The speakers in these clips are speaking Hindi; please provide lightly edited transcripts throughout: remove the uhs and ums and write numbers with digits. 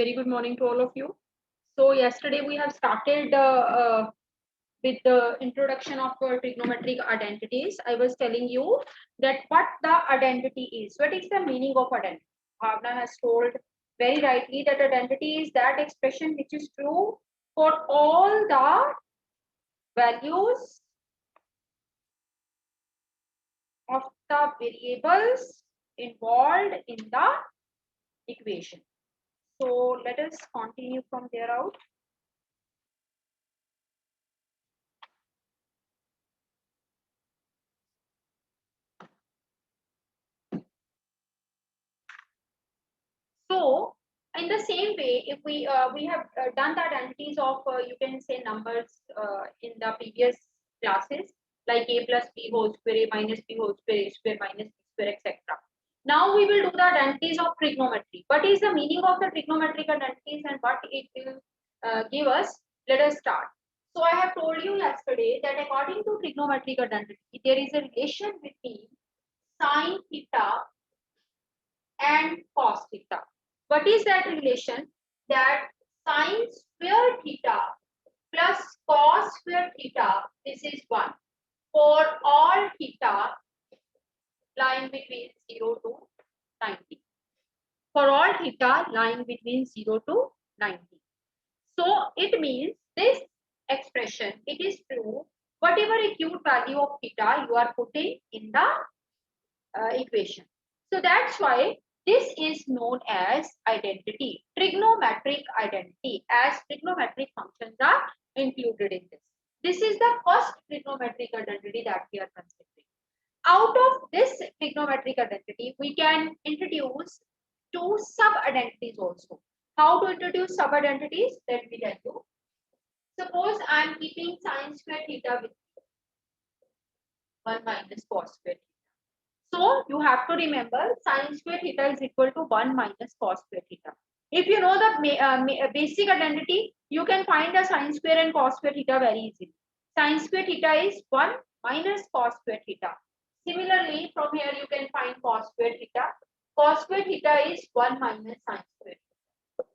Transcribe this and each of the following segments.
Very good morning to all of you. So yesterday we have started with the introduction of trigonometric identities. I was telling you that what the identity is. What is the meaning of identity? Bhavna has told very rightly that identity is that expression which is true for all the values of the variables involved in the equation. So let us continue from there out. So in the same way, if we have done the identities of you can say numbers in the previous classes, like a plus b whole square, a minus b whole square, a square minus b square, etc. Now we will do the identities of trigonometry. What is the meaning of the trigonometric identities and what it will give us? Let us start. So I have told you yesterday that according to trigonometric identity, there is a relation between sine theta and cos theta. What is that relation? That sine square theta plus cos square theta, this is 1 for all theta lying between 0 to 90. For all theta lying between 0 to 90. So it means this expression, it is true whatever acute value of theta you are putting in the equation. So that's why this is known as identity, trigonometric identity, as trigonometric functions are included in this. This is the first trigonometric identity that we are considering. Out of this trigonometric identity, we can introduce two sub-identities also. How to introduce sub-identities? Let me tell you. Suppose I am keeping sine square theta with 1 minus cos square theta. So you have to remember sine square theta is equal to 1 minus cos square theta. If you know the basic identity, you can find the sine square and cos square theta very easily. Sine square theta is 1 minus cos square theta. Similarly, from here you can find cos square theta. Cos square theta is 1 minus sine square theta.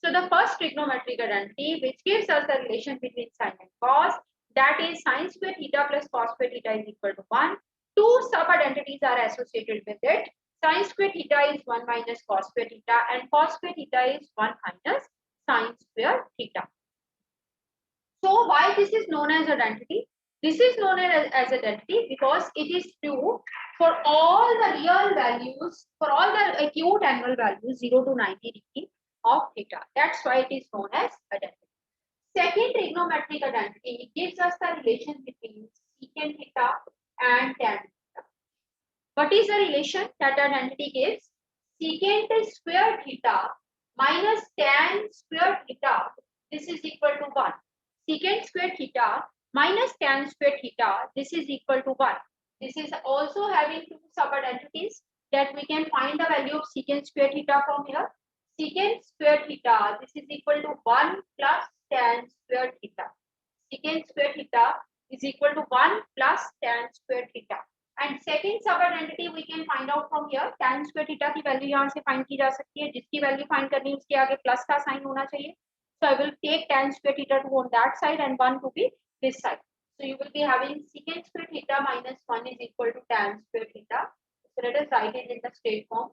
So the first trigonometric identity which gives us the relation between sine and cos, that is sine square theta plus cos square theta is equal to 1. Two sub-identities are associated with it. Sine square theta is 1 minus cos square theta and cos square theta is 1 minus sine square theta. So why this is known as identity? This is known as identity because it is true for all the real values, for all the acute angle values 0 to 90 degree of theta. That's why it is known as identity. Second trigonometric identity gives us the relation between secant theta and tan theta. What is the relation that identity gives? Secant square theta minus tan square theta, this is equal to 1. Secant square theta minus tan square theta, this is equal to 1. This is also having two sub-identities that we can find the value of secant square theta from here. Secant square theta, this is equal to 1 plus tan square theta. Secant square theta is equal to 1 plus tan square theta. And second sub-identity we can find out from here. Tan square theta की वैल्यू यहाँ से फाइंड की जा सकती है, जिसकी वैल्यू फाइंड करनी है उसके आगे प्लस का साइन होना चाहिए. So I will take tan square theta to on that side and 1 to be this side. So you will be having secant square theta minus 1 is equal to tan square theta. So let us write it in the straight form.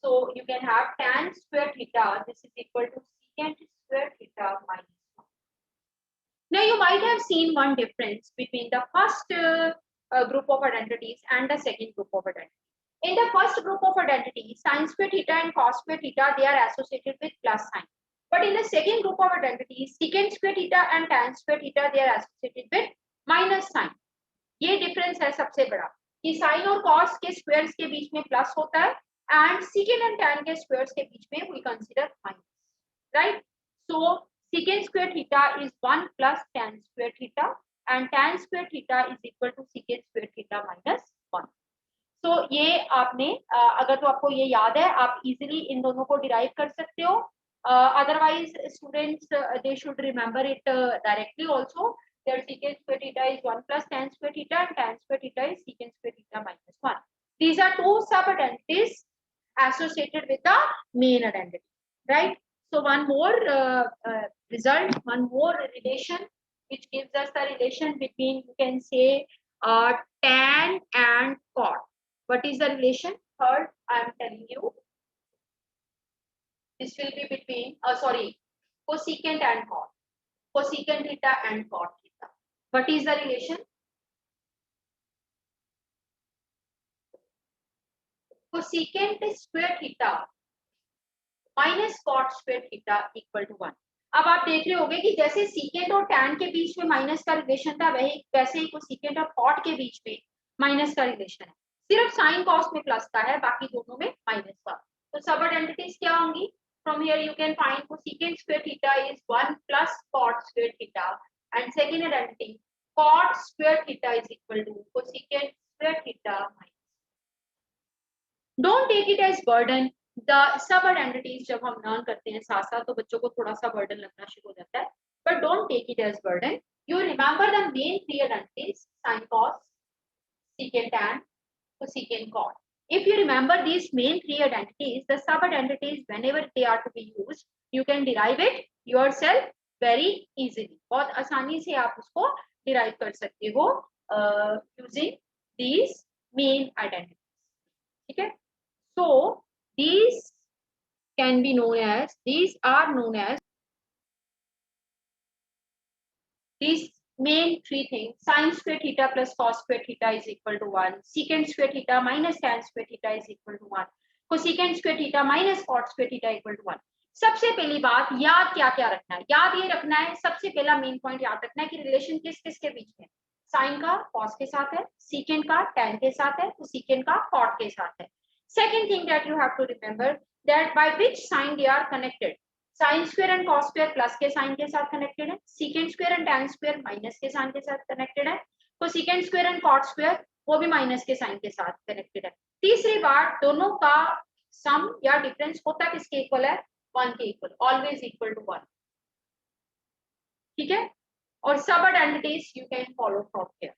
So you can have tan square theta, this is equal to secant square theta minus 1. Now you might have seen one difference between the first group of identities and the second group of identities. In the first group of identities, sine square theta and cos square theta, they are associated with plus sign. But in the second group of identities, secant square theta and tan square theta, they are associated with minus sign. ये difference है सबसे बड़ा कि sin और cos के squares के बीच में plus होता है and secant and tan के squares के बीच में we consider minus, right? So secant square theta is 1 plus tan square theta and tan square theta is equal to secant square theta minus 1. So ये आपने अगर तो आपको ये याद है आप easily इन दोनों को derive कर सकते हो. Otherwise students they should remember it directly also. Their secant square theta is 1 plus tan square theta and tan square theta is secant square theta minus 1. These are two sub-identities associated with the main identity, right? So one more result, one more relation which gives us the relation between, you can say, tan and cot. What is the relation? Third, I am telling you, this will be between, sorry, cosecant and cot. Cosecant theta and cot theta. What is the relation? Cosecant square theta minus cot square theta equal to 1। अब आप देख रहे होंगे कि जैसे सीकेंट और टैन के बीच में माइनस का रिलेशन था, वैसे ही कोसेकेंट और कॉट के बीच में माइनस का रिलेशन है। सिर्फ साइन कॉस में प्लस का है, बाकी दोनों में माइनस का। तो सब आइडेंटिटीज क्या होंगी? From here you can find cosecant square theta is 1 plus cot square theta, and second identity cot square theta is equal to cosecant square theta minus. Don't take it as burden. The सब आइडेंटिटीज जब हम लर्न करते हैं साथ साथ तो बच्चों को थोड़ा सा बर्डन लगना शुरू हो जाता है, but don't take it as burden. You remember the main three identities, sine cos, secant tan, cosecant cot. If you remember these main three identities, the sub identities whenever they are to be used, you can derive it yourself very easily. बहुत आसानी से आप उसको derive कर सकते हो using these main identities. ठीक है? So these can be known as, these are known as these main three things: sin square theta plus cos square theta is equal to 1, secant square theta minus tan square theta is equal to 1, cosecant square theta minus cot square theta equal to 1. सबसे पहली बात याद क्या क्या रखना है? याद ये रखना है, सबसे पहला मेन पॉइंट याद रखना है कि रिलेशन किस किस के बीच में? साइन का कॉस के साथ है, सीकेंट का टैन के साथ है, तो सीकेंट का कॉट के साथ है। Second thing that you have to remember that by which sign they are connected. Sine square and cos square plus के साइन के साथ कनेक्टेड है, secant square and tan square minus के साइन के साथ कनेक्टेड है, तो secant square and cot square वो भी माइनस के साइन के साथ कनेक्टेड है। तीसरी बात, दोनों का सम या डिफरेंस होता किसके इक्वल है? 1 के इक्वल, ऑलवेज इक्वल टू 1। ठीक है? और सब identities you can follow from here.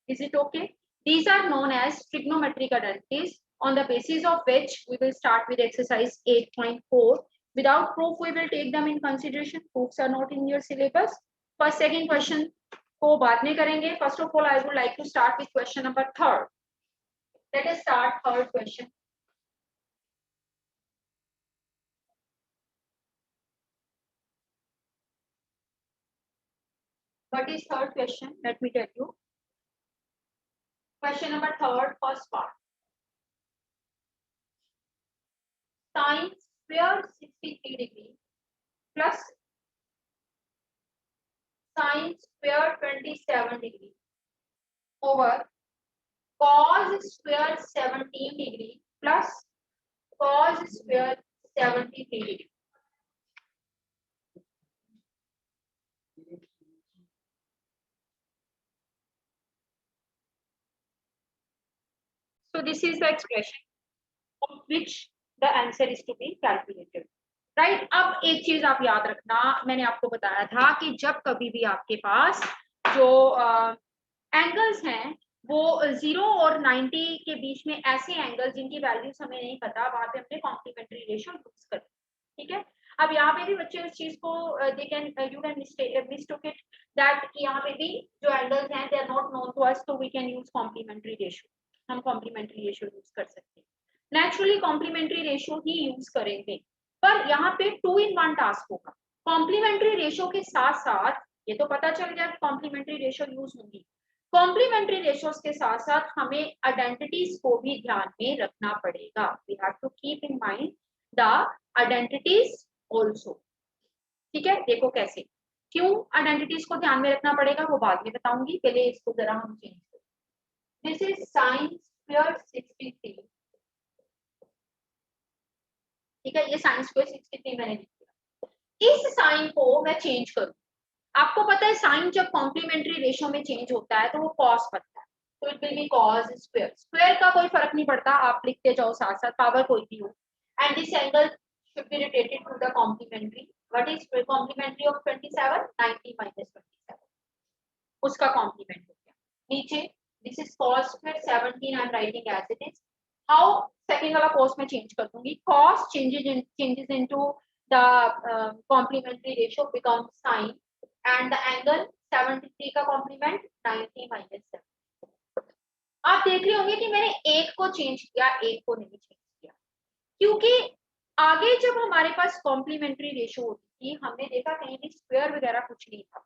Is it okay? These are known as trigonometric identities, on the basis of which we will start with exercise 8.4. Without proof, we will take them in consideration. Proofs are not in your syllabus. First, second question को बाद में करेंगे. First of all, I would like to start with question number 3rd. Let us start 3rd question. What is 3rd question? Let me tell you. Question number 3rd, first part. Sin square 63 degree plus sin square 27 degree over cos square 17 degree plus cos square 73 degree. So this is the expression of which the answer is to be calculated. Right? अब एक चीज आप याद रखना, मैंने आपको बताया था कि जब कभी भी आपके पास जो एंगल्स हैं वो 0 और 90 के बीच में, ऐसे एंगल जिनकी वैल्यूज हमें नहीं पता, वहां पे हमने कॉम्प्लीमेंट्री रेशियो यूज कर। ठीक है? अब यहाँ पे भी बच्चे उस चीज को they can you can mistake it that यहाँ पे भी जो एंगल्स हैं they are not known to us, तो we can use complementary ratio. हम कॉम्प्लीमेंट्री रेशियो यूज कर सकते हैं, नेचुरली कॉम्प्लीमेंट्री रेशियो ही यूज करेंगे, पर यहाँ पे 2 in 1 टास्क होगा। कॉम्प्लीमेंट्री रेशियो के साथ साथ ये तो पता चल गया कि कॉम्प्लीमेंट्री रेशियो यूज होंगी, कॉम्प्लीमेंट्री रेशियोज के साथ साथ हमें आइडेंटिटीज को भी ध्यान में रखना पड़ेगा। We have to keep in mind the identities also. ठीक है? देखो कैसे, क्यों आइडेंटिटीज को ध्यान में रखना पड़ेगा वो बाद में बताऊंगी, पहले इसको जरा हम चेंज करें। This is sine square 63। ठीक है? ये साइन स्क्वायर 63 मैंने लिख दिया। इस साइन को मैं चेंज करूं, आपको पता है साइन जब कॉम्प्लीमेंट्री रेशियो में चेंज होता है तो वो कॉस बनता है, तो it will be cos square. Square का कोई फर्क नहीं पड़ता, आप लिखते जाओ साथ साथ, पावर कोई भी हो। And this angle should be related to the complementary. What is complementary of 27? 90 minus 27, उसका कॉम्प्लीमेंट हो गया। नीचे this is cos square 17, I am writing as it is. How? Second वाला cos में चेंज कर दूंगी, cos changes into the complementary ratio becomes sine and the angle 73 का complement 90 minus 7. आप देख रहे होंगे कि मैंने एक को चेंज किया, एक को नहीं चेंज किया, क्योंकि आगे जब हमारे पास कॉम्प्लीमेंट्री रेशियो होती थी हमने देखा कहीं भी स्क्वायर वगैरह कुछ नहीं था,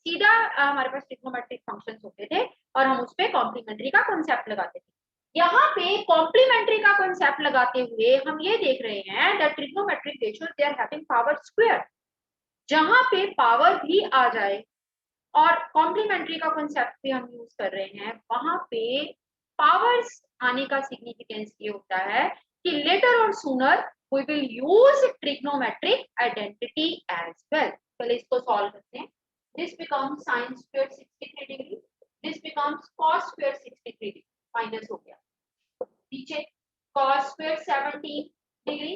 सीधा हमारे पास ट्रिग्नोमेट्रिक फंक्शंस होते थे और हम उस पे कॉम्प्लीमेंट्री का कॉन्सेप्ट लगाते थे। यहाँ पे कॉम्प्लीमेंट्री का कॉन्सेप्ट लगाते हुए हम ये देख रहे हैं that trigonometric ratio they are having power square, जहां पे पावर भी आ जाए और कॉम्प्लीमेंट्री का कॉन्सेप्ट भी हम यूज कर रहे हैं, वहां पे पावर्स आने का सिग्निफिकेंस ये होता है कि later or sooner we will use trigonometric identity as well. पहले इसको सॉल्व करते हैं। This becomes sin square 63 degree, this becomes cos square 63 degree, minus हो गया नीचे cos square 17 डिग्री,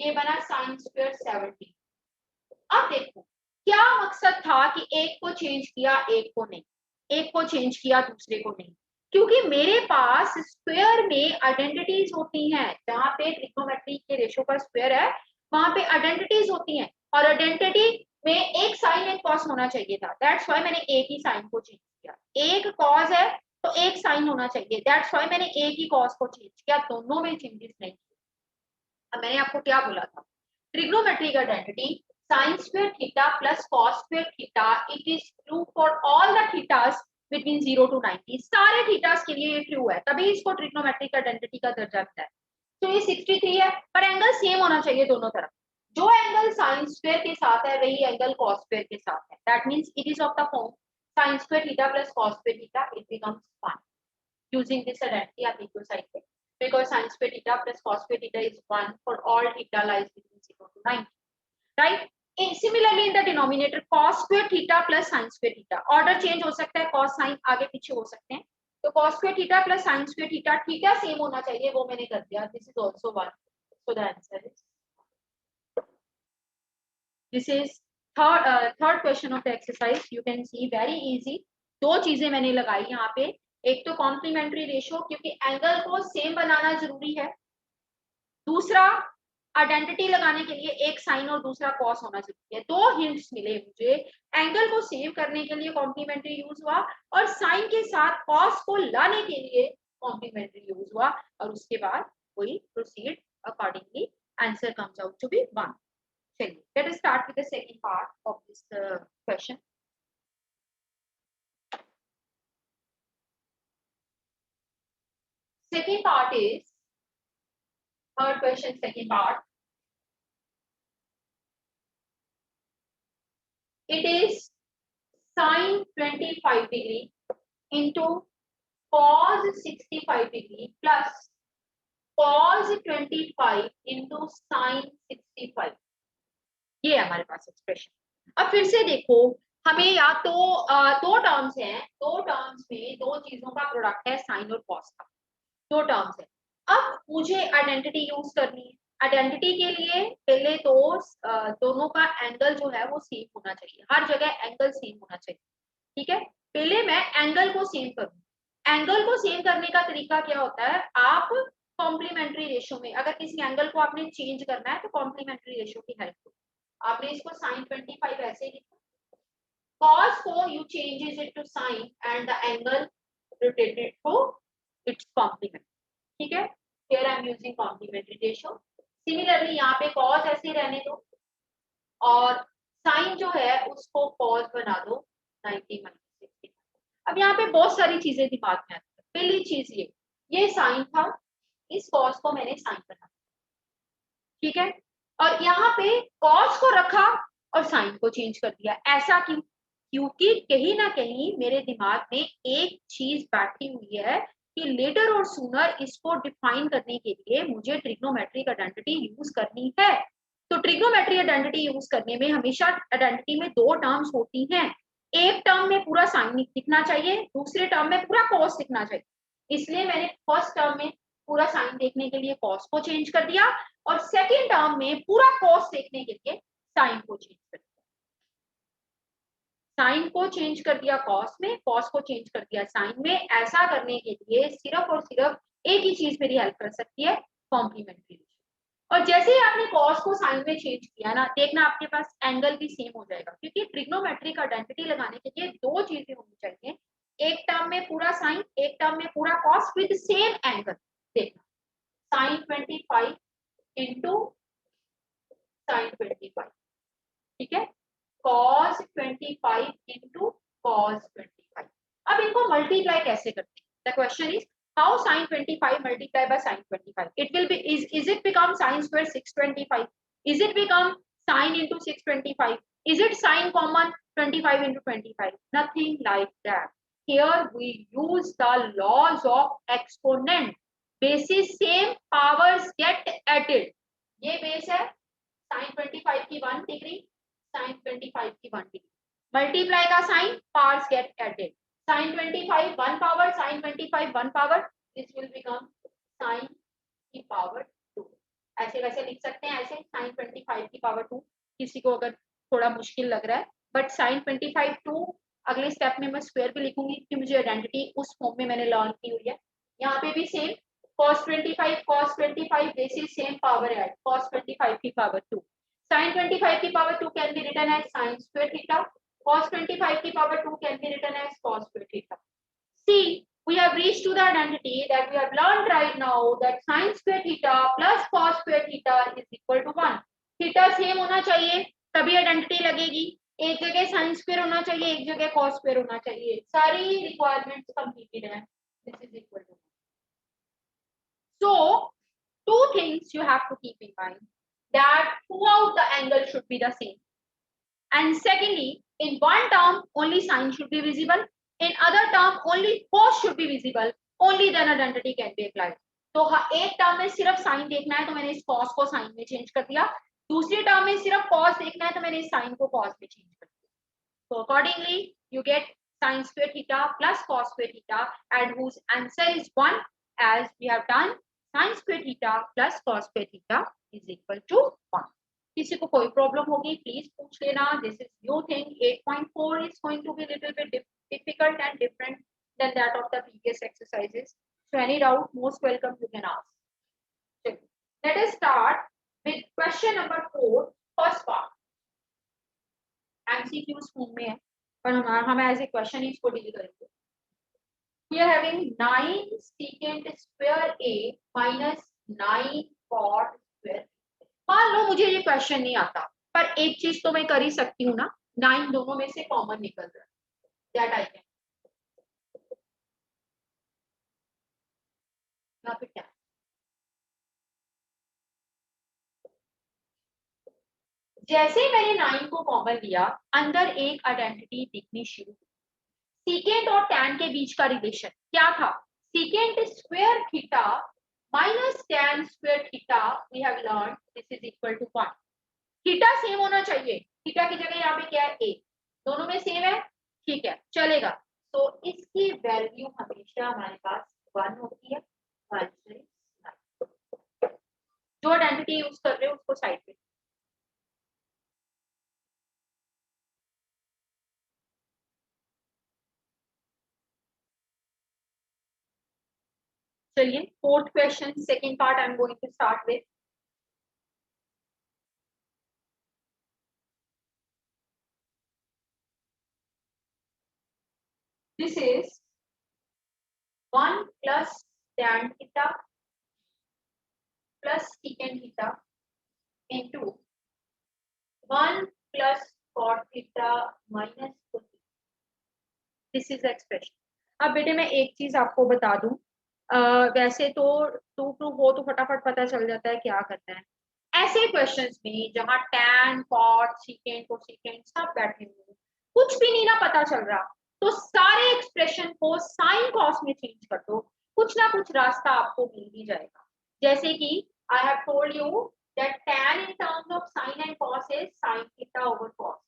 ये बना sin square 70। अब देखो क्या मकसद था कि एक को चेंज किया एक को नहीं, एक को चेंज किया दूसरे को नहीं, क्योंकि मेरे पास स्क्वायर में आइडेंटिटीज होती हैं, जहां पे ट्रिग्नोमेट्री के रेशियो का स्क्वायर है वहां पे आइडेंटिटीज होती हैं और आइडेंटिटी में एक साइन एक कॉस होना चाहिए था, दैट्स व्हाई मैंने एक ही साइन को चेंज किया। एक कॉस है तो एक साइन होना चाहिए, दैट्स व्हाई मैंने एक ही कॉस को चेंज किया, दोनों में चेंजेस नहीं किए। अब मैंने आपको क्या बोला था, trigonometric identity sin square theta plus cos square theta, it is true for all the thetas between 0 to 90, सारे थीटास के लिए ये ट्रू है, तभी इसको ट्रिग्नोमेट्रिक आइडेंटिटी का दर्जा मिलता है। तो ये 63 है पर एंगल सेम होना चाहिए दोनों तरफ, जो एंगल sin square के साथ है वही एंगल cos square के साथ है, that means it is of the form sin square theta plus cos square theta, it becomes 1 using this identity आप लिखो साइड पे, because sin square theta plus cos square theta is 1 for all theta lies between 0 to 90, right? Similarly in the denominator cos square theta plus sin square theta, order change हो सकता है, cos sin आगे पीछे हो सकते हैं, तो cos square theta plus sin square theta theta same होना चाहिए, वो मैंने कर दिया, this is also 1, so the answer is this is third question of the exercise, you can see very easy, दो चीजें मैंने लगाई यहाँ पे, एक तो कॉम्प्लीमेंट्री रेशियो क्योंकि एंगल को सेम बनाना जरूरी है, दूसरा आइडेंटिटी लगाने के लिए एक साइन और दूसरा कॉस होना जरूरी है। दो हिंट्स मिले मुझे, एंगल को सेव करने के लिए कॉम्प्लीमेंट्री यूज हुआ और साइन के साथ कॉस को लाने के लिए कॉम्प्लीमेंट्री यूज हुआ, और उसके बाद वही proceed accordingly, answer comes out to be 1। चलिए let us start with the second part of this question. Second part is third question, second part. It is sin 25 degree into cos 65 degree plus cos 25 into sin 65, ये है हमारे पास एक्सप्रेशन। अब फिर से देखो, हमें या तो दो टर्म्स हैं, दो टर्म्स में दो चीजों का प्रोडक्ट है साइन और कॉस का, दो टर्म्स है। अब मुझे आइडेंटिटी यूज करनी है, आइडेंटिटी के लिए पहले तो दोनों का एंगल जो है वो सेम होना चाहिए, हर जगह एंगल सेम होना चाहिए, ठीक है। पहले मैं एंगल को सेम करूँ, एंगल को सेम करने का तरीका क्या होता है, आप कॉम्प्लीमेंट्री रेशियो में अगर किसी एंगल को आपने चेंज करना है तो कॉम्प्लीमेंट्री रेशियो की हेल्प करो। आपने इसको sin 25 ऐसे लिखा, cos को you changes it to sin and the angle rotated to its complement, ठीक है। Here I am using complementary ratio. Similarly यहाँ पे cos ऐसे रहने दो और sin जो है उसको cos बना दो 90 minus 60। अब यहाँ पे बहुत सारी चीजें दिमाग में आती है। पहली चीज ये sin था, इस cos को मैंने sin बना, ठीक है, और यहाँ पे cos को रखा और sin को चेंज कर दिया। ऐसा क्यों? क्योंकि कहीं ना कहीं मेरे दिमाग में एक चीज बैठी हुई है कि लेटर और सूनर इसको डिफाइन करने के लिए मुझे ट्रिग्नोमेट्रिक आइडेंटिटी यूज करनी है। तो ट्रिग्नोमेट्रिक आइडेंटिटी यूज करने में हमेशा आइडेंटिटी में दो टर्म्स होती हैं, एक टर्म में पूरा साइन दिखना चाहिए, दूसरे टर्म में पूरा कॉस दिखना चाहिए, इसलिए मैंने फर्स्ट टर्म में पूरा साइन देखने के लिए कॉस को चेंज कर दिया और सेकेंड टर्म में पूरा कॉस देखने के लिए साइन को चेंज कर दिया। साइन को चेंज कर दिया कॉस में, कॉस को चेंज कर दिया साइन में। ऐसा करने के लिए सिर्फ और सिर्फ एक ही चीज मेरी हेल्प कर सकती है, कॉम्प्लीमेंट्री रेशियो। और जैसे ही आपने कॉस को साइन में चेंज किया ना, देखना आपके पास एंगल भी सेम हो जाएगा, क्योंकि ट्रिग्नोमेट्रिक आइडेंटिटी लगाने के लिए दो चीजें होनी चाहिए, एक टर्म में पूरा साइन, एक टर्म में पूरा कॉस विद सेम एंगल। देखना साइन 25 इंटू साइन 25, ठीक है, cos 25 इंटू cos 25। अब इनको मल्टीप्लाई कैसे करते हैं? The question is how sin 25 multiplied by sin 25? It will be is it become sin square 625? Is it become sin into 625? Is it sin common 25 into 25? Nothing like that. Here we use the laws of exponent. Bases same, powers get added. ये बेस है sin 25 की 1 डिग्री, sin 25 की 1 डिग्री, मल्टीप्लाई का sign, powers get added, sin 25 1 power, sin 25 1 power, this will become sin की पावर 2। ऐसे वैसे लिख सकते हैं, ऐसे sin 25 की पावर 2, किसी को अगर थोड़ा मुश्किल लग रहा है, बट sin 25 2 अगले स्टेप में मैं स्क्वायर भी लिखूंगी कि मुझे आइडेंटिटी उस फॉर्म में मैंने लर्न की हुई है। यहाँ पे भी same cos 25 this is same power add, cos 25 की पावर 2, sin 25 की power 2 can be written as sin square theta, cos 25 की power 2 can be written as cos square theta। See, we have reached to the identity that we have learned right now, that sin square theta plus cos square theta is equal to 1। Theta same होना चाहिए तभी आइडेंटिटी लगेगी, एक जगह sin square होना चाहिए, एक जगह cos square होना चाहिए, सारी रिक्वायरमेंट्स कंप्लीटेड है, this is equal to. So, two things you have to keep in mind, that throughout the angle should be the same, and secondly, in one term only sine should be visible, in other term only cos should be visible, only then identity can be applied। तो एक टर्म में सिर्फ साइन देखना है तो मैंने इस cos को साइन में चेंज कर दिया, दूसरी टर्म में सिर्फ cos देखना है तो मैंने इस साइन को cos में चेंज कर दिया। So accordingly you get sin square theta plus cos square theta, and whose answer is 1, as we have done sin square theta plus cos square theta is equal to 1। किसी को कोई प्रॉब्लम होगी प्लीज पूछ लेना। This is new thing, 8.4 is going to be little bit difficult and different than that of the previous exercises, so any doubt most welcome you can ask। so, let us start with question number 4, first part। MCQs form में है पर हम एज ए क्वेश्चन ही इसको डील करेंगे। We are having 9 secant square a minus 9 cot square। मान लो मुझे ये क्वेश्चन नहीं आता, पर एक चीज तो मैं कर ही सकती हूँ ना, 9 दोनों में से कॉमन निकल रहा है, दैट आई कैन। यहाँ पे क्या, जैसे मैंने 9 को कॉमन लिया, अंदर एक आइडेंटिटी दिखनी शुरू हुई। सीकेंट और टैन के बीच का रिलेशन क्या था? Secant square theta minus tan square theta, we have learn this is equal to 1। Theta same होना चाहिए, थीटा की जगह यहाँ पे क्या है, ए, दोनों में सेम है, ठीक है चलेगा। तो इसकी वैल्यू हमेशा हमारे पास 1 होती है। जो आइडेंटिटी यूज कर रहे हो उसको साइड पे, चलिए fourth question second part I am going to start with. This is 1 plus tan theta plus secant theta into 1 plus cot theta minus cot theta। This is expression. अब बेटे मैं एक चीज आपको बता दूं, वैसे तो 2 टू हो तो फटाफट पता चल जाता है क्या करना है। ऐसे क्वेश्चंस में जहां tan cot secant कोसेकेंट सब बैठे हुए, कुछ भी नहीं ना पता चल रहा, तो सारे एक्सप्रेशन को साइन कॉस में चेंज कर दो, कुछ ना कुछ रास्ता आपको मिल ही जाएगा। जैसे कि I have told you that tan in terms of sin and cos is sin theta over cos।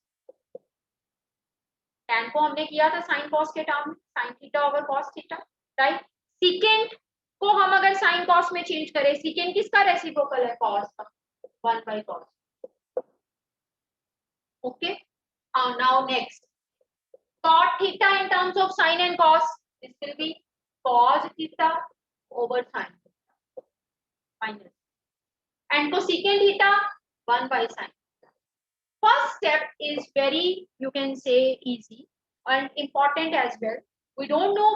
tan को हमने किया था sin cos के टर्म में, sin theta over cos theta, right. secant को हम अगर sin cos में चेंज करें, secant किसका रेसिप्रोकल है, cos का, 1 by cos। Okay, now next cot theta in terms of sin and cos, this will be cos theta over sin theta minus, and cosecant theta 1 by sin. First step is very, you can say, easy and important as well. We don't know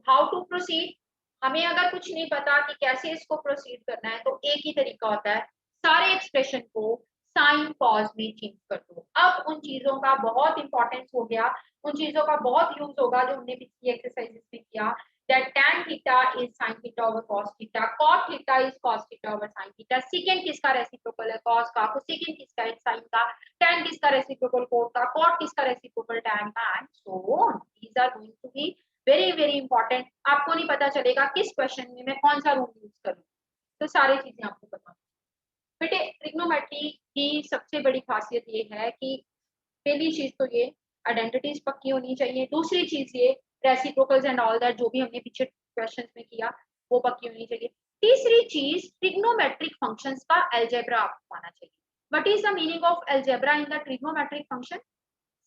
how to proceed. हमें अगर कुछ नहीं पता कि कैसे इसको प्रोसीड करना है तो एक ही तरीका होता है, सारे एक्सप्रेशन को साइन कॉज में चेंज कर दो। अब उन चीजों का बहुत इंपॉर्टेंस हो गया, उन चीजों का बहुत यूज होगा जो हमने पिछली एक्सरसाइजेस में किया। that tan theta is sin theta over cos theta, cot theta is cos theta over sin theta, secant किसका रेसिप्रोकल है cos का, cosecant किसका है sin का, tan किसका रेसिप्रोकल cot का, cot किसका रेसिप्रोकल tan का, and so on. These are going to be very very important. आपको नहीं पता चलेगा किस क्वेश्चन में मैं कौन सा रूल यूज करूँ, तो सारी चीजें आपको पता। बेटे ट्रिग्नोमेट्री की सबसे बड़ी खासियत ये है कि पहली चीज तो ये आइडेंटिटीज पक्की होनी चाहिए, दूसरी चीज ये रेसिप्रोकल्स एंड ऑल दैट जो भी हमने पीछे क्वेश्चंस में किया वो पक्की होनी चाहिए। तीसरी चीज ट्रिग्नोमेट्रिक फंक्शंस का अलजेब्रा आपको आना चाहिए। What is the meaning of algebra in the trigonometric function?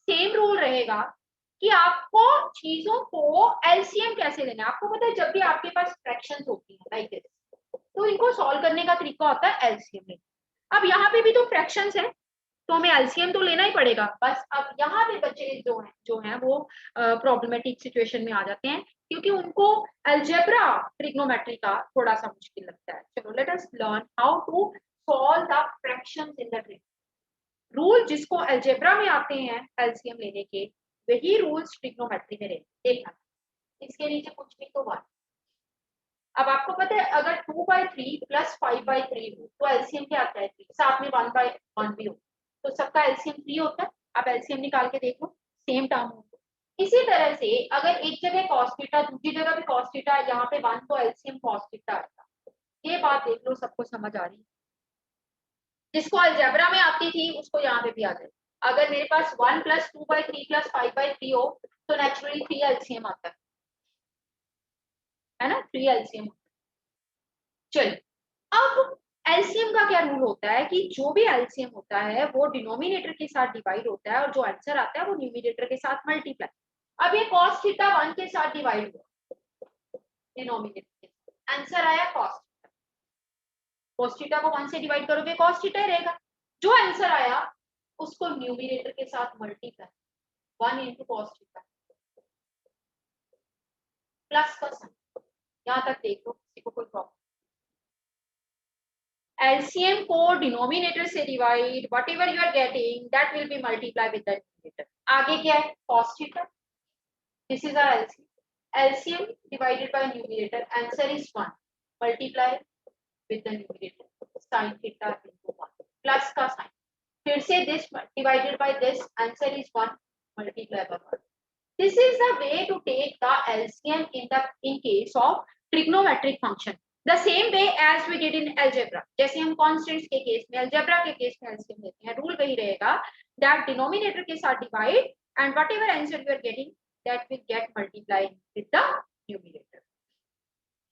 Same rule रहेगा कि आपको चीजों को एलसीएम कैसे लेना है। आपको पता है जब भी आपके पास फ्रैक्शंस होती हैं लाइक दिस, तो इनको सॉल्व करने का तरीका होता है एलसीएम लेना। अब यहाँ पे भी तो फ्रैक्शंस है तो हमें एलसीएम तो लेना ही पड़ेगा। बस अब यहाँ पे बच्चे जो हैं वो प्रॉब्लमेटिक सिचुएशन में आ जाते हैं क्योंकि उनको अलजेब्रा ट्रिग्नोमेट्री का थोड़ा सा मुश्किल लगता है। चलो let us learn how to solve the fractions in the trigonometry. Rule जिसको अलजेब्रा में आते हैं एलसीएम लेने के, वही रूल्स ट्रिग्नोमेट्री में रहते हैं। देखना इसके नीचे कुछ भी तो 1। अब आपको पता है अगर 2/3 प्लस 5/3 हो तो एलसीएम क्या आता है 3, साथ में 1/1 भी हो तो सबका एलसीएम 3 होता है। आप एलसीएम निकाल के देखो सेम टर्म हो। इसी तरह से अगर एक जगह cos थीटा दूसरी जगह भी cos थीटा, यहाँ पे 1 तो एलसीएम cos थीटा आएगा। ये बात देख लो, सबको समझ आ रही है? जिसको अलजेब्रा में आती थी उसको यहाँ पे भी आ जाए। अगर मेरे पास 1 प्लस 2/3 प्लस 5/3 हो तो नेचुरली 3 एलसीएम आता है ना, 3 एलसीएम। चलिए अब एलसीएम का क्या रूल होता है कि जो भी एलसीएम होता है वो डिनोमिनेटर के साथ डिवाइड होता है और जो आंसर आता है वो न्यूमिनेटर के साथ मल्टीप्लाई। अब ये cos थीटा 1 के साथ डिवाइड हुआ डिनोमिनेटर, आंसर आया cos थीटा। cos थीटा को 1 से डिवाइड करोगे cos थीटा रहेगा। जो आंसर आया उसको न्यूमिनेटर के साथ multiply 1 into cos theta plus का साइन। यहां तक देखो किसी को कोई प्रॉब्लम? LCM को डिनोमिनेटर से divide, whatever you are getting that will be multiplied with the numerator। आगे क्या है cos theta, this is our LCM, LCM divided by numerator, answer is 1, multiply with the numerator sin theta into 1 plus का sin, फिर से this divided by this, answer is 1, multiply by 1। This is the way to take the LCM in case of trigonometric function, the same way as we did in algebra। जैसे हम constants के केस में, algebra के केस में LCM लेते हैं, रूल वही रहेगा that denominator के साथ divide and whatever answer you are getting that will get multiplied with the numerator।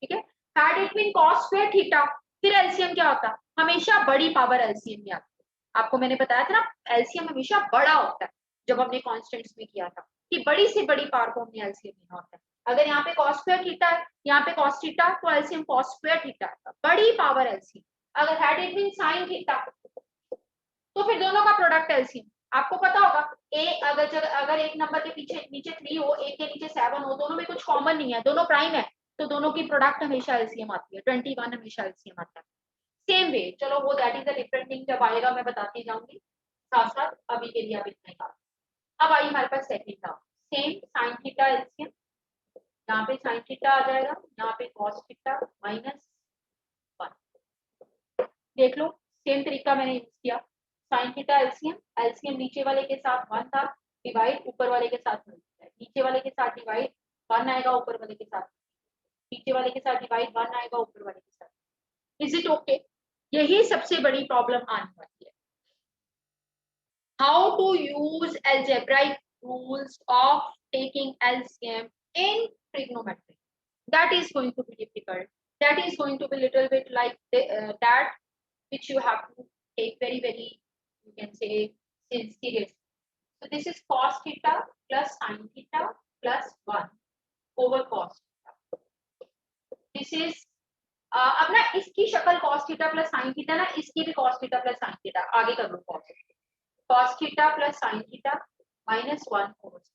ठीक है, had it been cos square theta, फिर LCM क्या होता? हमेशा बड़ी पावर LCM में आती है। आपको मैंने बताया था ना LCM हमेशा बड़ा होता है, जब हमने कॉन्स्टेंट्स में किया था कि बड़ी से बड़ी पावर को हमने LCM लेना होता है। अगर यहाँ पे cos स्क्वायर थीटा है, यहाँ पे cos थीटा, तो LCM cos स्क्वायर थीटा है, बड़ी पावर LCM। अगर had it been sin theta तो फिर दोनों का प्रोडक्ट LCM। आपको पता होगा ए अगर एक नंबर के पीछे नीचे 3 हो, एक के नीचे 7 हो, दोनों में कुछ कॉमन नहीं है, दोनों प्राइम है, तो दोनों की प्रोडक्ट हमेशा LCM आती है। 21 हमेशा LCM आता है। सेम वे, चलो वो that is the different thing, जब आएगा मैं बताती जाऊंगी साथ साथ, अभी के लिए आप इतना ही काम। अब आई हमारे पास second term, same sin theta LCM, यहाँ पे sin थीटा आ जाएगा, यहाँ पे cos थीटा -1। देख लो सेम तरीका मैंने यूज किया, sin थीटा LCM, LCM नीचे वाले के साथ 1 था, डिवाइड ऊपर वाले के साथ मल्टीप्लाई, नीचे वाले के साथ डिवाइड 1 आएगा, ऊपर वाले के साथ नीचे वाले के साथ डिवाइड 1 आएगा, ऊपर वाले के साथ। Is it okay? यही सबसे बड़ी प्रॉब्लम आने वाली है, how to use algebraic rules of taking LCM in trigonometry। That is going to be difficult, that is going to be little bit like that which you have to take very you can say seriously। So this is cos theta plus sin theta plus 1 over cos theta, this is अब ना इसकी शक्ल cos theta plus sine theta ना, इसकी भी cos theta plus sine theta, आगे कर लो cos theta plus sine theta minus 1 cos,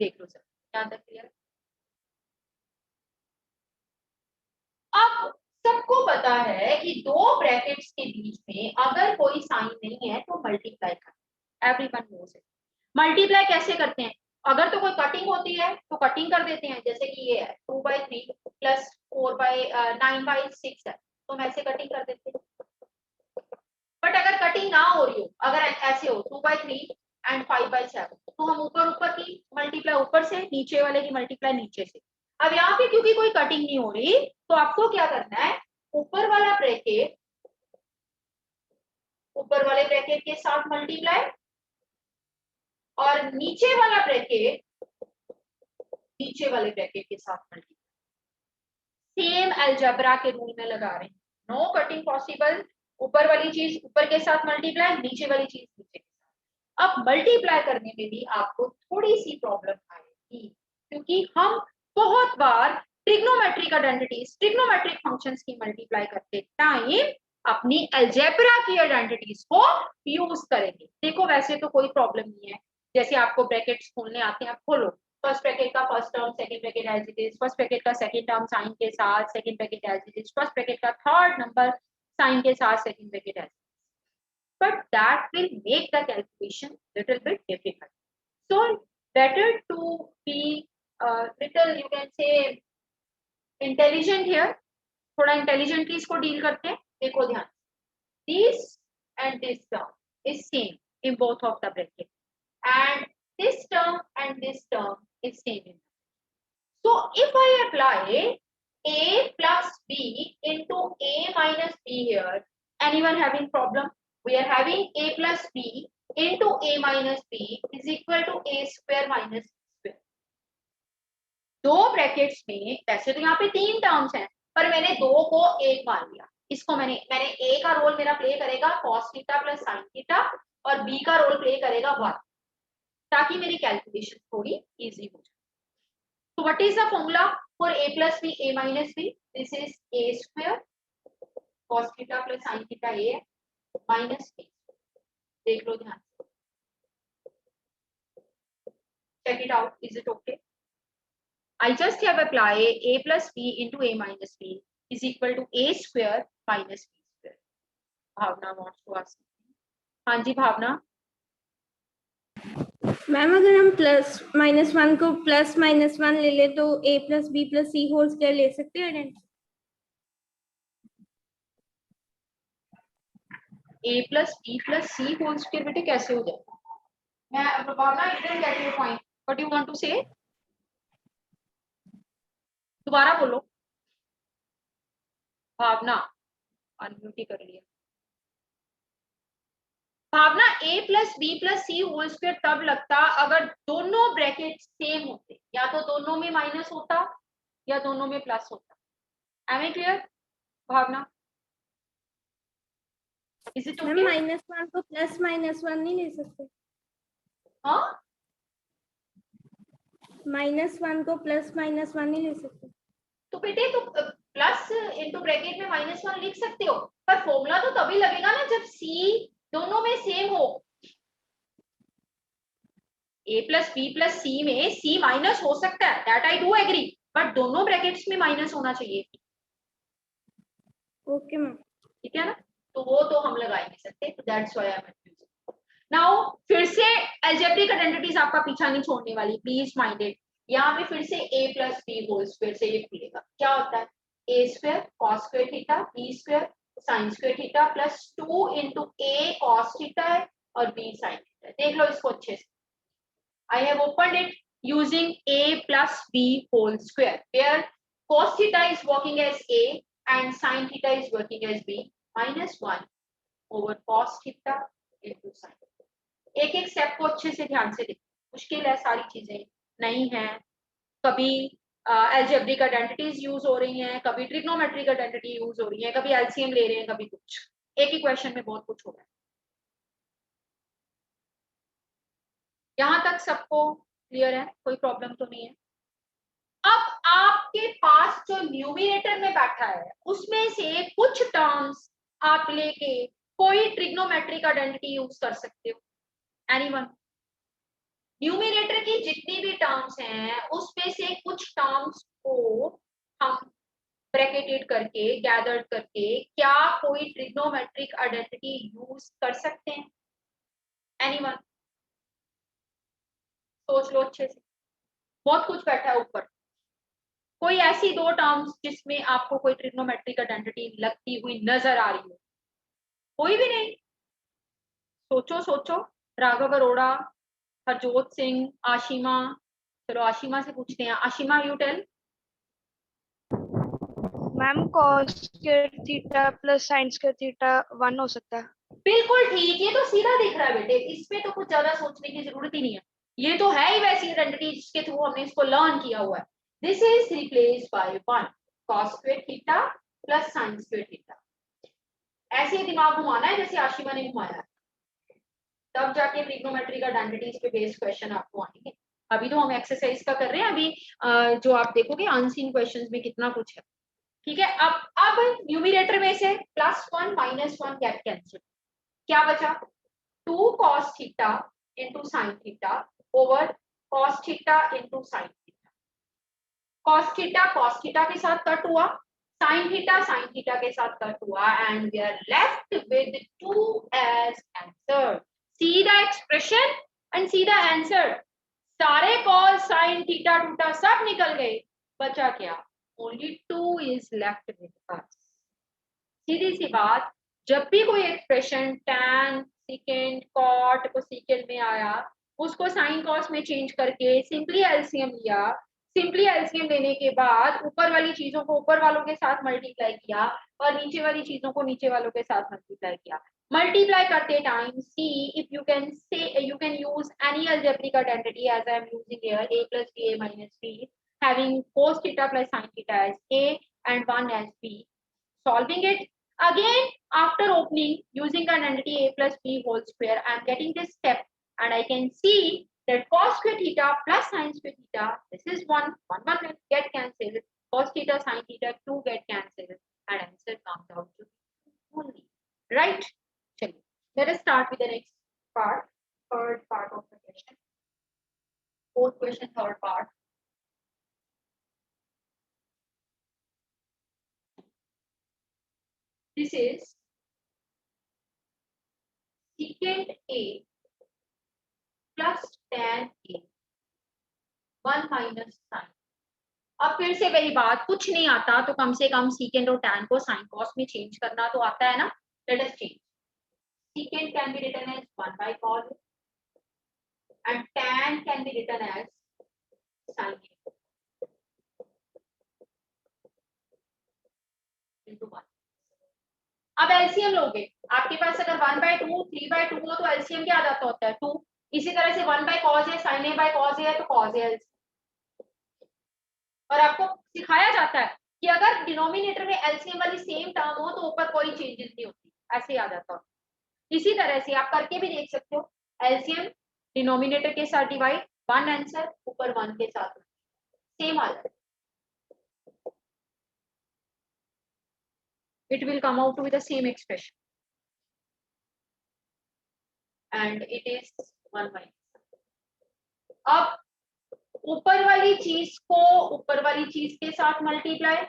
देख लो सर यहाँ तक क्लियर। अब सबको पता है कि दो ब्रैकेट्स के बीच में अगर कोई साइन नहीं है तो मल्टीप्लाई करना, एवरीवन नोस इट। मल्टीप्लाई कैसे करते हैं? अगर तो कोई कटिंग होती है तो कटिंग कर देते हैं, जैसे कि ये 2/3 प्लस 9/6 है तो हम ऐसे कटिंग कर देते हैं। बट अगर कटिंग ना हो रही हो, अगर ऐसे हो 2/3 एंड 5/7, तो हम ऊपर ऊपर की मल्टीप्लाई ऊपर से, नीचे वाले की मल्टीप्लाई नीचे से। अब यहाँ पे क्योंकि कोई कटिंग नहीं हो रही तो आपको क्या करना है, ऊपर वाला ब्रैकेट ऊपर वाले ब्रैकेट के साथ मल्टीप्लाई और नीचे वाला ब्रैकेट नीचे वाले ब्रैकेट के साथ मल्टीप्लाई। सेम अलजेब्रा के रूल में लगा रहे हैं, नो कटिंग पॉसिबल, ऊपर वाली चीज ऊपर के साथ मल्टीप्लाई, नीचे वाली चीज नीचे के साथ। अब मल्टीप्लाई करने में भी आपको थोड़ी सी प्रॉब्लम आएगी, क्योंकि हम बहुत बार ट्रिग्नोमेट्रिक आइडेंटिटीज, ट्रिग्नोमेट्रिक फंक्शंस की मल्टीप्लाई करते टाइम अपनी अलजेब्रा की आइडेंटिटीज को यूज करेंगे। देखो वैसे तो कोई प्रॉब्लम नहीं है, जैसे आपको ब्रैकेट्स खोलने आते हैं, आप खोलो, फर्स्ट ब्रैकेट का first term, second bracket as it is, first bracket का सेकंड टर्म साइन के साथ, second bracket as it is, first bracket का थर्ड नंबर साइन के साथ, second bracket as, but that will make the calculation little bit difficult. So better to be little, you can say, intelligent here. थोड़ा intelligently इसको deal करते हैं। देखो ध्यान, this and this term is same in both of the bracket, and this term and this term is same in. So if I apply a plus b into a minus b here, anyone having problem? We are having a plus b into a minus b is equal to a square minus b square. दो ब्रैकेट्स में वैसे तो यहाँ पे तीन टर्म्स हैं, पर मैंने दो को एक मान लिया। इसको मैंने a का रोल मेरा प्ले करेगा cos theta plus sine theta और b का रोल प्ले करेगा 1, ताकि मेरी कैलकुलेशन थोड़ी इजी हो जाए। So what is the formula for a plus b, a minus b? This is a square cos theta plus sin theta a minus b. देख लो ध्यान, check it out, is it okay? I just have applied a plus b into a minus b is equal to a square minus b square. Bhavna wants to ask. हाँ जी भावना। मैम अगर हम प्लस -1 को प्लस -1 ले ले तो a plus b plus c whole square ले सकते हैं? a plus b plus c whole square बेटे कैसे हो जाएगा? मैं भावना I didn't get your point. What do you want to say? दोबारा बोलो भावना, अनम्यूट ही कर लिया। Bhavna a plus b plus c whole square तब लगता अगर दोनों ब्रैकेट सेम होते, या तो दोनों में माइनस होता या दोनों में प्लस होता। Am I clear Bhavna? Is it okay? -1 को प्लस -1 नहीं ले सकते? हाँ, -1 को प्लस -1 नहीं ले सकते? तो बेटे तो प्लस इनटू ब्रैकेट में -1 लिख सकते हो, पर फॉर्मूला तो तभी लगेगा ना जब सी दोनों में सेम हो। a प्लस बी प्लस सी में c माइनस हो सकता है, that I do agree, but दोनों ब्रैकेट्स में माइनस होना चाहिए। ओके मैम, ठीक है ना, तो वो तो हम लगा ही नहीं सकते, तो that's why I am confusing. Now फिर से अलजेब्रिक आइडेंटिटीज आपका पीछा नहीं छोड़ने वाली, प्लीज माइंड इट। यहाँ पे फिर से a plus b whole square से ये खुलेगा, क्या होता है a square cos square theta b square sin square theta plus 2 into a cos theta है और b sin थीटा। देख लो इसको अच्छे से, I have opened it using a plus b whole square, where cos theta is working as a and sin theta is working as b, minus 1 over cos theta into sin. एक एक स्टेप को अच्छे से ध्यान से देखो, मुश्किल है, सारी चीजें नहीं है। कभी अलजेब्रिक आइडेंटिटीज यूज हो रही हैं, कभी ट्रिग्नोमेट्रिक आइडेंटिटी यूज हो रही है, कभी एलसीएम ले रहे हैं, कभी कुछ। एक ही क्वेश्चन में बहुत कुछ हो रहा है। यहाँ तक सबको क्लियर है, कोई प्रॉब्लम तो नहीं है? अब आपके पास जो न्यूमिनेटर में बैठा है उसमें से कुछ टर्म्स आप लेके कोई ट्रिग्नोमेट्रिक आइडेंटिटी यूज कर सकते हो। एनीवन? न्यूमिनेटर की जितनी भी टर्म्स हैं उसमें से कुछ टर्म्स को हम ब्रैकेटेड करके गैदर्ड करके क्या कोई ट्रिग्नोमेट्रिक आइडेंटिटी यूज कर सकते हैं? एनीवन? सोच लो अच्छे से, बहुत कुछ बैठा है ऊपर। कोई ऐसी दो टर्म्स जिसमें आपको कोई ट्रिग्नोमेट्रिक आइडेंटिटी लगती हुई नजर आ रही हो? कोई भी नहीं? सोचो सोचो। राघव अरोड़ा, हरजोत सिंह, आशिमा। चलो आशिमा से पूछते हैं। Ashima, you tell. Ma'am cos square theta plus sin square theta 1 हो सकता है। बिल्कुल ठीक, ये तो सीधा दिख रहा है बेटे, इसमें तो कुछ ज्यादा सोचने की जरूरत ही नहीं है। ये तो है ही वैसी आइडेंटिटी जिसके थ्रू हमने इसको लर्न किया हुआ है। This is replaced by 1 cos square theta plus sin square theta. ऐसे ही दिमाग घुमाना है जैसे आशिमा ने घुमाया है, तब जाके ट्रिग्नोमेट्रिक आइडेंटिटीज पे बेस्ड क्वेश्चन आपको आएंगे। अभी तो हम एक्सरसाइज का कर रहे हैं। अभी जो आप देखोगे अनसीन क्वेश्चंस में कितना कुछ है। ठीक है, अब न्यूमिनेटर में से +1 -1 गेट कैंसिल। क्या बचा? 2 cos theta into sine theta over cos theta into sine theta. cos theta के साथ कट हुआ, sin थीटा के साथ कट हुआ, and we are left with 2 as answer. See the expression and see the answer. सारे cos sin थीटा टूटा सब निकल गए, बचा क्या? Only 2 is left with us. सीधी सी बात, जब भी कोई एक्सप्रेशन tan secant cot को secant में आया, उसको sin cos में चेंज करके सिंपली एलसीएम लिया। सिंपली एलसीएम लेने के बाद ऊपर वाली चीजों को ऊपर वालों के साथ मल्टीप्लाई किया और नीचे वाली चीजों को नीचे वालों के साथ मल्टीप्लाई किया। मल्टीप्लाई करते time see if you can use any algebraic identity as I am using here a plus ba minus b having cos theta plus sin theta as a and 1 as b. Solving it again after opening using identity a plus b whole square, I am getting this step and I can see that cos square theta plus sin square theta, this is 1 will get cancelled, cos theta sin theta 2 get cancelled, and answer comes out to be only right. Chaliye, let us start with the next part, third part of the question, fourth question, third part. This is secant a plus tan a 1 minus sin। अब फिर से वही बात, कुछ नहीं आता तो कम से कम secant और tan को sin cos में चेंज करना तो आता है ना। Let us change. Secant can be written as 1 by cos and tan can be written as sin into 1. अब एलसीएम लोगे, आपके पास अगर 1/2 3/2 हो तो एलसीएम क्या आ जाता होता है? 2। इसी तरह से 1 by cos है, sin a by cos है तो cos a। और आपको सिखाया जाता है कि अगर डिनोमिनेटर में एलसीएम वाली सेम टर्म हो तो ऊपर कोई चेंजेस नहीं होती, ऐसे ही आ जाता हो। इसी तरह से आप करके भी देख सकते हो, एलसीएम डिनोमिनेटर के साथ डिवाइड, 1 आंसर, ऊपर 1 के साथ सेम आ जाए, it will come out with the same expression and it is 1 by। अब ऊपर वाली चीज को ऊपर वाली चीज के साथ मल्टीप्लाई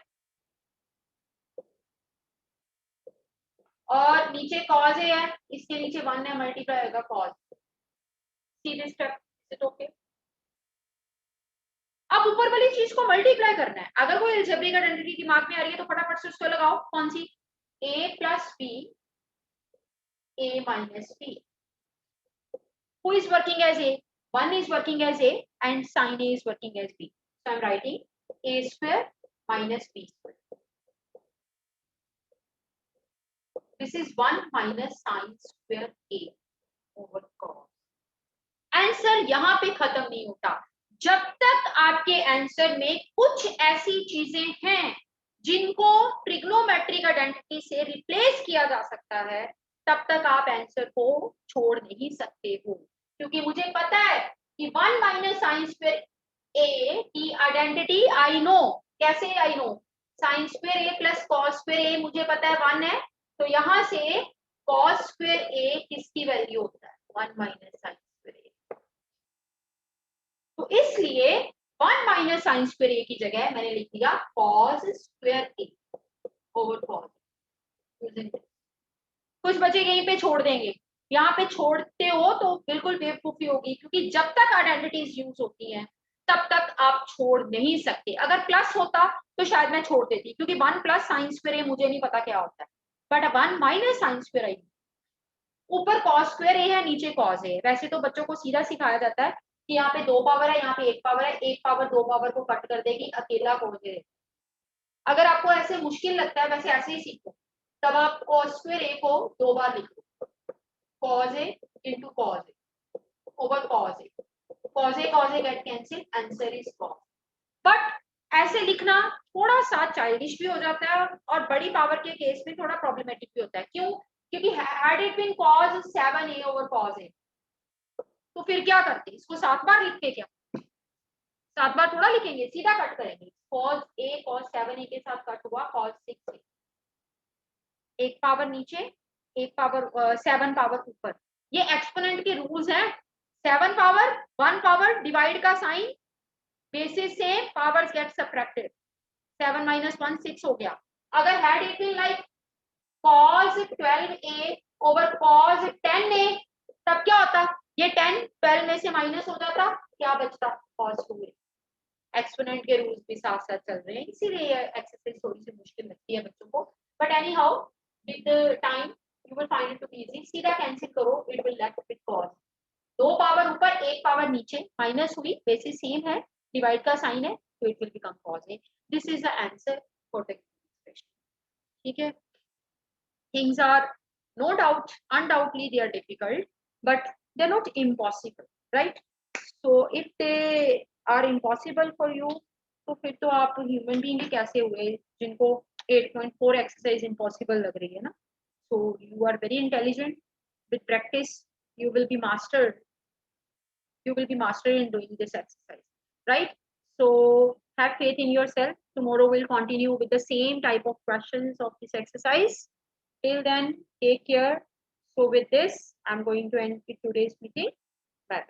और नीचे cos a है, इसके नीचे 1 है, मल्टीप्लाई होगा cos। सीधे स्टेप से ओके। अब ऊपर वाली चीज को मल्टीप्लाई करना है। अगर कोई अलजेब्रिक आइडेंटिटी दिमाग में आ रही है तो फटाफट से उसको लगाओ। कौन सी? a plus b a minus b। who is working as a? 1 is working as a and sin a is working as b, so I am writing a square minus b square. This is 1 minus sin square a over cos। Answer यहाँ पे खत्म नहीं होता। जब तक आपके आंसर में कुछ ऐसी चीजें हैं जिनको ट्रिग्नोमेट्रिक आइडेंटिटी से रिप्लेस किया जा सकता है, तब तक आप आंसर को छोड़ नहीं सकते हो, क्योंकि मुझे पता है कि 1 minus sin square ए की आइडेंटिटी आई नो, कैसे I know, sine square A plus cos square A मुझे पता है 1 है, तो यहाँ से कॉस स्क्वायर ए किसकी वैल्यू होता है 1 माइनस साइन स्क्वायर ए, तो इसलिए 1 माइनस साइन स्क्वायर ए की जगह मैंने लिख दिया कॉस स्क्वायर ए ओवर कॉस। कुछ बच्चे यहीं पे छोड़ देंगे, यहाँ पे छोड़ते हो तो बिल्कुल बेवकूफी होगी, क्योंकि जब तक आइडेंटिटीज यूज होती हैं तब तक आप छोड़ नहीं सकते। अगर प्लस होता तो शायद मैं छोड़ देती, क्योंकि 1 प्लस साइन स्क्वायर मुझे नहीं पता क्या होता है, बट 1 माइनस साइन स्क्वायर आई, ऊपर कॉस स्क्वायर ए है नीचे कॉस ए। वैसे तो बच्चों को सीधा सिखाया जाता है कि यहाँ पे 2 पावर है, यहाँ पे 1 पावर है, 1 पावर 2 पावर को कट कर देगी, अकेला कॉस ए। अगर आपको ऐसे मुश्किल लगता है वैसे ऐसे ही सीखो, तब आप कॉस स्क्वायर ए को 2 बार लिखो, cos a into cos a over cos a, cos a get cancel, answer is cos। But ऐसे लिखना थोड़ा सा चाइल्डिश भी हो जाता है और बड़ी पावर के केस में थोड़ा प्रॉब्लमेटिक भी होता है। क्यों? क्योंकि had it been cos 7a over cos a, तो फिर क्या करते, इसको 7 बार लिख के क्या 7 बार थोड़ा लिखेंगे, सीधा कट करेंगे, cos a cos 7a के साथ कट हुआ cos 6a, एक पावर नीचे एक पावर 7 पावर ऊपर, ये एक्सपोनेंट के रूल्स हैं। 7 पावर 1 पावर डिवाइड का साइन बेसिस से पावर्स गेट सबट्रैक्टेड, 7 माइनस 1 6 हो गया। अगर had it been like cos 12a over cos 10a, तब क्या होता, ये 10 12 में से माइनस हो जाता, क्या बचता cos 2a। एक्सपोनेंट के रूल्स भी साथ साथ चल रहे हैं, इसीलिए ये एक्सरसाइज थोड़ी सी मुश्किल लगती है बच्चों को, but any how with time you will find it to be easy। सीधा कैंसिल करो, it will left with cos, 2 power ऊपर 1 पावर नीचे, माइनस हुई, बेसिस सेम है, डिवाइड का साइन है, तो it will become cos a। this is the answer for the expression। ठीक है, things are no doubt undoubtedly they are difficult but they're not impossible, right? so if they are impossible for you, तो फिर तो आप ह्यूमन बीइंग ही कैसे हुए जिनको 8.4 एक्सरसाइज इम्पॉसिबल लग रही है ना। So you are very intelligent. With practice, you will be mastered. You will be mastered in doing this exercise, right? So have faith in yourself. Tomorrow we'll continue with the same type of questions of this exercise. Till then, take care. So with this, I'm going to end today's meeting. Bye.